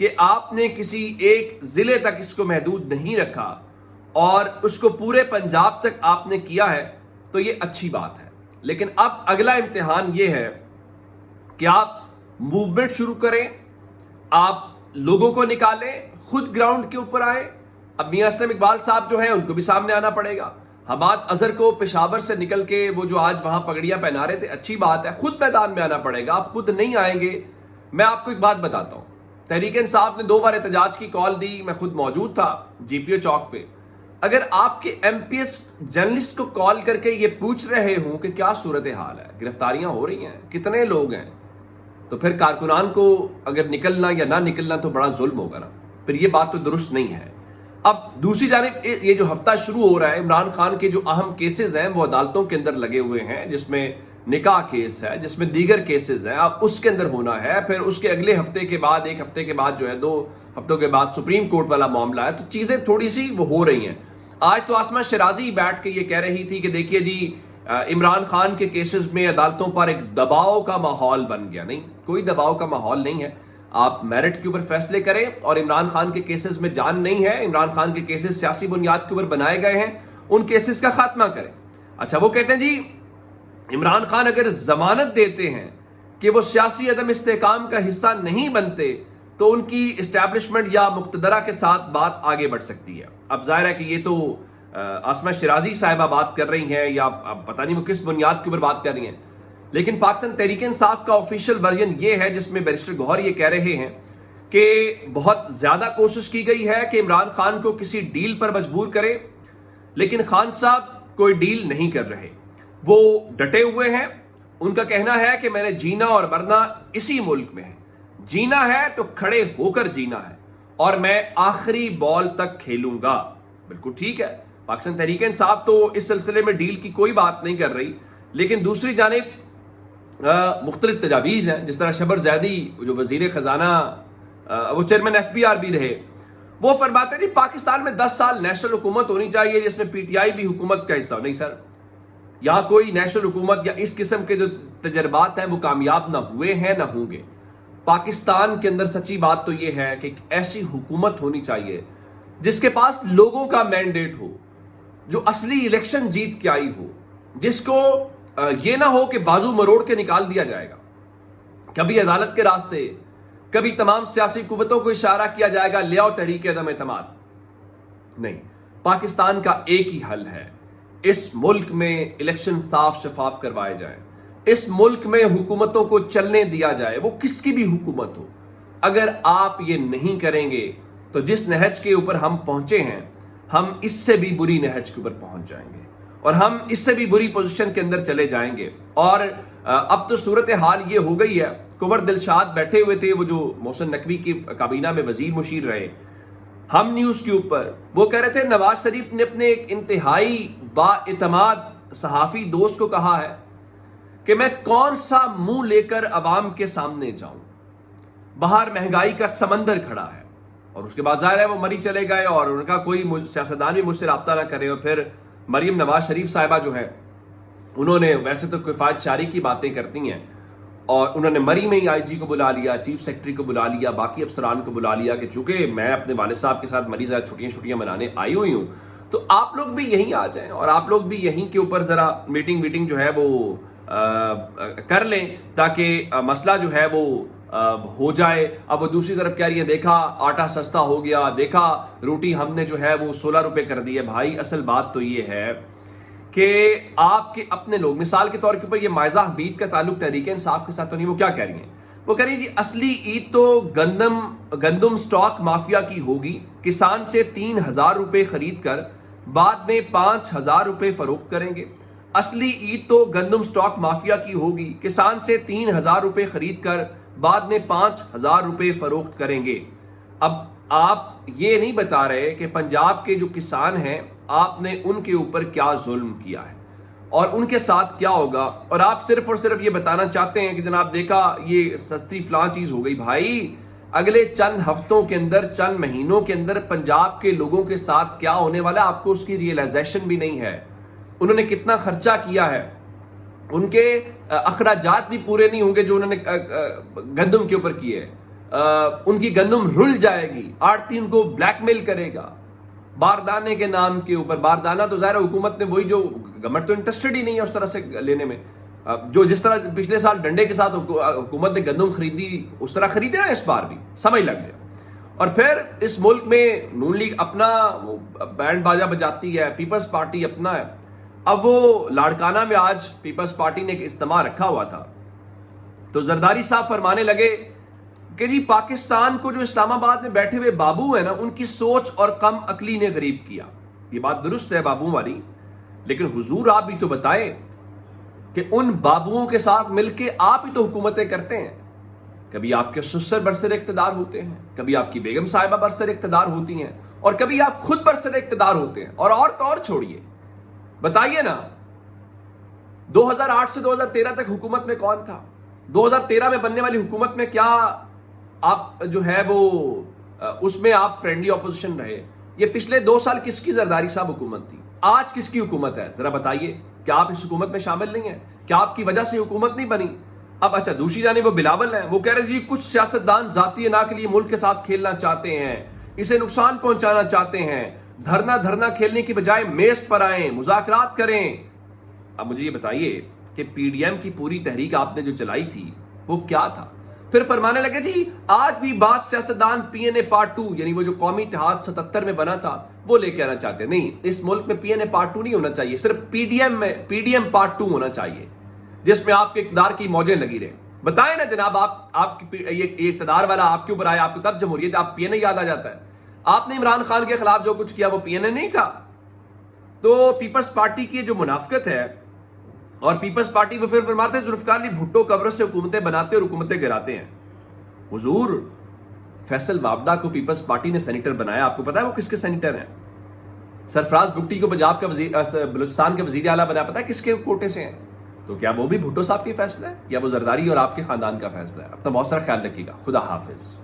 کہ آپ نے کسی ایک ضلع تک اس کو محدود نہیں رکھا اور اس کو پورے پنجاب تک آپ نے کیا ہے تو یہ اچھی بات ہے. لیکن اب اگلا امتحان یہ ہے کہ آپ موومنٹ شروع کریں, آپ لوگوں کو نکالیں, خود گراؤنڈ کے اوپر آئیں. اب میاں اسلم اقبال صاحب جو ہیں ان کو بھی سامنے آنا پڑے گا. حماد اظہر کو پشاور سے نکل کے وہ جو آج وہاں پگڑیاں پہنا رہے تھے, اچھی بات ہے, خود میدان میں آنا پڑے گا. آپ خود نہیں آئیں گے. میں آپ کو ایک بات بتاتا ہوں, تحریک انصاف نے 2 بار احتجاج کی کال دی, میں خود موجود تھا جی پی او چوک پہ. اگر آپ کے ایم پی ایس جرنلسٹ کو کال کر کے یہ پوچھ رہے ہوں کہ کیا صورتحال ہے, گرفتاریاں ہو رہی ہیں, کتنے لوگ ہیں, تو پھر کارکنان کو اگر نکلنا یا نہ نکلنا تو بڑا ظلم ہوگا نا. پھر یہ بات تو درست نہیں ہے. اب دوسری جانب یہ جو ہفتہ شروع ہو رہا ہے, عمران خان کے جو اہم کیسز ہیں وہ عدالتوں کے اندر لگے ہوئے ہیں, جس میں نکاح کیس ہے, جس میں دیگر کیسز ہیں. اب اس کے اندر ہونا ہے, پھر اس کے اگلے ہفتے کے بعد, 1 ہفتے کے بعد جو ہے 2 ہفتوں کے بعد سپریم کورٹ والا معاملہ ہے. تو چیزیں تھوڑی سی وہ ہو رہی ہیں. آج تو آسمہ شرازی بیٹھ کے یہ کہہ رہی تھی کہ دیکھیے جی عمران خان کے کیسز میں عدالتوں پر ایک دباؤ کا ماحول بن گیا. نہیں, کوئی دباؤ کا ماحول نہیں ہے. آپ میرٹ کے اوپر فیصلے کریں, اور عمران خان کے کیسز میں جان نہیں ہے. عمران خان کے کیسز سیاسی بنیاد کے اوپر بنائے گئے ہیں, ان کیسز کا خاتمہ کریں. اچھا, وہ کہتے ہیں جی عمران خان اگر ضمانت دیتے ہیں کہ وہ سیاسی عدم استحکام کا حصہ نہیں بنتے تو ان کی اسٹیبلشمنٹ یا مقتدرہ کے ساتھ بات آگے بڑھ سکتی ہے. اب ظاہر ہے کہ یہ تو آسمہ شرازی صاحبہ بات کر رہی ہیں, یا پتہ نہیں وہ کس بنیاد کے اوپر بات کر رہی ہیں. لیکن پاکستان تحریک انصاف کا آفیشیل ورژن یہ ہے جس میں بیرسٹر گوہر یہ کہہ رہے ہیں کہ بہت زیادہ کوشش کی گئی ہے کہ عمران خان کو کسی ڈیل پر مجبور کرے, لیکن خان صاحب کوئی ڈیل نہیں کر رہے. وہ ڈٹے ہوئے ہیں. ان کا کہنا ہے کہ میں نے جینا اور مرنا اسی ملک میں ہے. جینا ہے تو کھڑے ہو کر جینا ہے, اور میں آخری بال تک کھیلوں گا. بالکل ٹھیک ہے, پاکستان تحریک انصاف تو اس سلسلے میں ڈیل کی کوئی بات نہیں کر رہی. لیکن دوسری جانب مختلف تجاویز ہیں, جس طرح شبر زیدی جو وزیر خزانہ, وہ چیئرمین ایف بی آر بھی رہے, وہ فرماتے ہیں پاکستان میں 10 سال نیشنل حکومت ہونی چاہیے جس میں پی ٹی آئی بھی حکومت کا حصہ ہو. نہیں سر, یہاں کوئی نیشنل حکومت یا اس قسم کے جو تجربات ہیں وہ کامیاب نہ ہوئے ہیں نہ ہوں گے. پاکستان کے اندر سچی بات تو یہ ہے کہ ایک ایسی حکومت ہونی چاہیے جس کے پاس لوگوں کا مینڈیٹ ہو, جو اصلی الیکشن جیت کے آئی ہو, جس کو یہ نہ ہو کہ بازو مروڑ کے نکال دیا جائے گا. کبھی عدالت کے راستے, کبھی تمام سیاسی قوتوں کو اشارہ کیا جائے گا لے آؤ تحریک عدم اعتماد. نہیں, پاکستان کا ایک ہی حل ہے, اس ملک میں الیکشن صاف شفاف کروائے جائیں, اس ملک میں حکومتوں کو چلنے دیا جائے, وہ کس کی بھی حکومت ہو. اگر آپ یہ نہیں کریں گے تو جس نہج کے اوپر ہم پہنچے ہیں, ہم اس سے بھی بری نہج کے اوپر پہنچ جائیں گے, اور ہم اس سے بھی بری پوزیشن کے اندر چلے جائیں گے. اور اب تو صورتحال یہ ہو گئی ہے, کنور دلشاد بیٹھے ہوئے تھے, وہ جو محسن نقوی کی کابینہ میں وزیر مشیر رہے, ہم نیوز کے اوپر وہ کہہ رہے تھے نواز شریف نے اپنے ایک انتہائی با اعتماد صحافی دوست کو کہا ہے کہ میں کون سا منہ لے کر عوام کے سامنے جاؤں, باہر مہنگائی کا سمندر کھڑا ہے. اور اس کے بعد ظاہر ہے وہ مری چلے گئے, اور ان کا کوئی سیاستدان بھی مجھ سے رابطہ نہ کرے. اور پھر مریم نواز شریف صاحبہ جو ہے, انہوں نے ویسے تو کفایت شاری کی باتیں کرتی ہیں, اور انہوں نے مری میں ہی آئی جی کو بلا لیا, چیف سیکرٹری کو بلا لیا, باقی افسران کو بلا لیا کہ چونکہ میں اپنے والد صاحب کے ساتھ مری ذرا چھٹیاں منانے آئی ہوئی ہوں, تو آپ لوگ بھی یہیں آ جائیں, اور آپ لوگ بھی یہیں کے اوپر ذرا میٹنگ جو ہے وہ کر لیں, تاکہ مسئلہ جو ہے وہ ہو جائے. اب وہ دوسری طرف کہہ رہی ہے دیکھا آٹا سستا ہو گیا, دیکھا روٹی ہم نے جو ہے وہ 16 روپے کر دی ہے. بھائی اصل بات تو یہ ہے کہ آپ کے اپنے لوگ, مثال کے طور کے اوپر یہ مائزہ حمید کا تعلق تحریک انصاف کے ساتھ تو نہیں, وہ کیا کہہ رہی ہیں, وہ کہہ رہی ہیں جی اصلی عید تو گندم سٹاک مافیا کی ہوگی, کسان سے 3,000 روپے خرید کر بعد میں 5,000 روپے فروخت کریں گے. اصلی عید تو گندم سٹاک مافیا کی ہوگی, کسان سے 3,000 روپے خرید کر بعد میں 5,000 روپے فروخت کریں گے. اب آپ یہ نہیں بتا رہے کہ پنجاب کے جو کسان ہیں آپ نے ان کے اوپر کیا ظلم کیا ہے اور ان کے ساتھ کیا ہوگا, اور آپ صرف اور صرف یہ بتانا چاہتے ہیں کہ جناب دیکھا یہ سستی فلاں چیز ہو گئی. بھائی اگلے چند ہفتوں کے اندر, چند مہینوں کے اندر پنجاب کے لوگوں کے ساتھ کیا ہونے والا آپ کو اس کی ریئلائزیشن بھی نہیں ہے. انہوں نے کتنا خرچہ کیا ہے, ان کے اخراجات بھی پورے نہیں ہوں گے جو انہوں نے گندم کے اوپر کیے. ان کی گندم رل جائے گی، آڑتی ان کو بلیک میل کرے گا باردانے کے نام کے اوپر. باردانہ تو ظاہر حکومت نے وہی جو گورنمنٹ تو انٹرسٹڈ ہی نہیں ہے اس طرح سے لینے میں. جو جس طرح پچھلے سال ڈنڈے کے ساتھ حکومت نے گندم خریدی اس طرح خریدے نا اس بار بھی، سمجھ لگ جائے. اور پھر اس ملک میں نون لیگ اپنا بینڈ باجا بجاتی ہے، پیپلز پارٹی اپنا ہے. اب وہ لاڑکانہ میں آج پیپلز پارٹی نے ایک اجتماع رکھا ہوا تھا تو زرداری صاحب فرمانے لگے کہ جی پاکستان کو جو اسلام آباد میں بیٹھے ہوئے بابو ہیں نا، ان کی سوچ اور کم عقلی نے غریب کیا. یہ بات درست ہے بابو والی، لیکن حضور آپ بھی تو بتائیں کہ ان بابوؤں کے ساتھ مل کے آپ ہی تو حکومتیں کرتے ہیں. کبھی آپ کے سسر برسر اقتدار ہوتے ہیں، کبھی آپ کی بیگم صاحبہ برسر اقتدار ہوتی ہیں، اور کبھی آپ خود برسر اقتدار ہوتے ہیں. اور تو اور چھوڑیے، بتائیے نا 2008 سے 2013 تک حکومت میں کون تھا؟ 2013 میں بننے والی حکومت میں کیا آپ جو ہے وہ اس میں آپ فرینڈلی اپوزیشن رہے؟ یہ پچھلے 2 سال کس کی زرداری صاحب حکومت تھی؟ آج کس کی حکومت ہے؟ ذرا بتائیے. کیا آپ اس حکومت میں شامل نہیں ہیں؟ کیا آپ کی وجہ سے حکومت نہیں بنی؟ اب اچھا دوسری جانب وہ بلاول ہیں، وہ کہہ رہے جی کچھ سیاستدان ذاتی انا کے لیے ملک کے ساتھ کھیلنا چاہتے ہیں، اسے نقصان پہنچانا چاہتے ہیں، دھرنا کھیلنے کی بجائے میز پر آئیں، مذاکرات کریں. اب مجھے یہ بتائیے کہ پی ڈی ایم کی پوری تحریک آپ نے جو چلائی تھی وہ کیا تھا؟ پھر فرمانے لگے جی آج بھی بعض سیاستدان پی این اے پارٹ 2 یعنی وہ جو قومی اتحاد 77 میں بنا تھا وہ لے کے آنا چاہتے. نہیں، اس ملک میں پی این اے پارٹ 2 نہیں ہونا چاہیے، صرف پی ڈی ایم پارٹ 2 ہونا چاہیے جس میں آپ کے اقتدار کی موجیں لگی رہیں. بتائیں نا جناب، آپ یہ اقتدار والا آپ کے اوپر آیا، آپ کو تب جمہوریت آپ پی این اے یاد آ جاتا ہے. آپ نے عمران خان کے خلاف جو کچھ کیا وہ پی این اے نہیں تھا. تو پیپلز پارٹی کی جو منافقت ہے، اور پیپلز پارٹی وہ پھر فرماتے ہیں ذوالفقار علی بھٹو قبر سے حکومتیں بناتے اور حکومتیں گراتے ہیں. حضور فیصل وابڈا کو پیپلز پارٹی نے سینیٹر بنایا، آپ کو پتا ہے وہ کس کے سینیٹر ہیں؟ سرفراز بگٹی کو پنجاب کا بلوچستان کے وزیر اعلیٰ بنایا، پتا ہے کس کے کوٹے سے ہیں؟ تو کیا وہ بھی بھٹو صاحب کی فیصلہ ہے یا وہ زرداری اور آپ کے خاندان کا فیصلہ ہے؟ اپنا بہت سارا خیال رکھیے گا. خدا حافظ.